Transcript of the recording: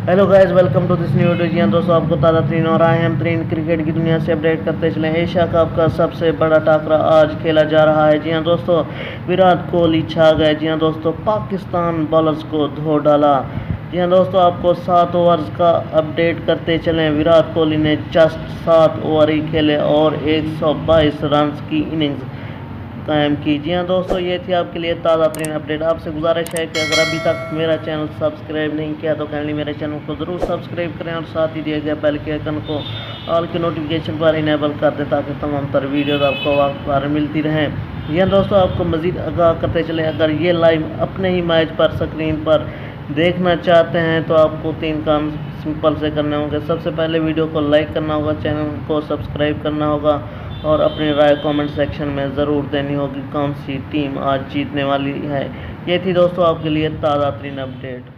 Hello guys, welcome to this new video. जी हाँ दोस्तों, आपको ताज़ा तरीन और आए हम तरीन क्रिकेट की दुनिया से अपडेट करते चले। एशिया कप का सबसे बड़ा टाकरा आज खेला जा रहा है। जी हाँ दोस्तों, विराट कोहली छा गए। जी हाँ दोस्तों, पाकिस्तान बॉलर्स को धो डाला। जी हाँ दोस्तों, आपको 7 ओवर्स का अपडेट करते चलें। विराट कोहली ने जस्ट 7 ओवर ही खेले और 122 रन की इनिंग्स कायम की। जी हाँ दोस्तों, ये थी आपके लिए ताज़ा तरीन अपडेट। आपसे गुजारिश है कि अगर अभी तक मेरा चैनल सब्सक्राइब नहीं किया तो काइंडली मेरे चैनल को ज़रूर सब्सक्राइब करें और साथ ही दिए गए बेल के आइकन को ऑल के नोटिफिकेशन पर इनेबल कर दें ताकि तमाम तर वीडियोज़ आपको वक्त पर मिलती रहें। जी हाँ दोस्तों, आपको मज़ीद आगाह करते चलें, अगर ये लाइव अपने ही मैच पर स्क्रीन पर देखना चाहते हैं तो आपको 3 काम सिंपल से करने होंगे। सबसे पहले वीडियो को लाइक करना होगा, चैनल को सब्सक्राइब करना होगा और अपनी राय कमेंट सेक्शन में ज़रूर देनी होगी कौन सी टीम आज जीतने वाली है। ये थी दोस्तों आपके लिए ताज़ा तरीन अपडेट।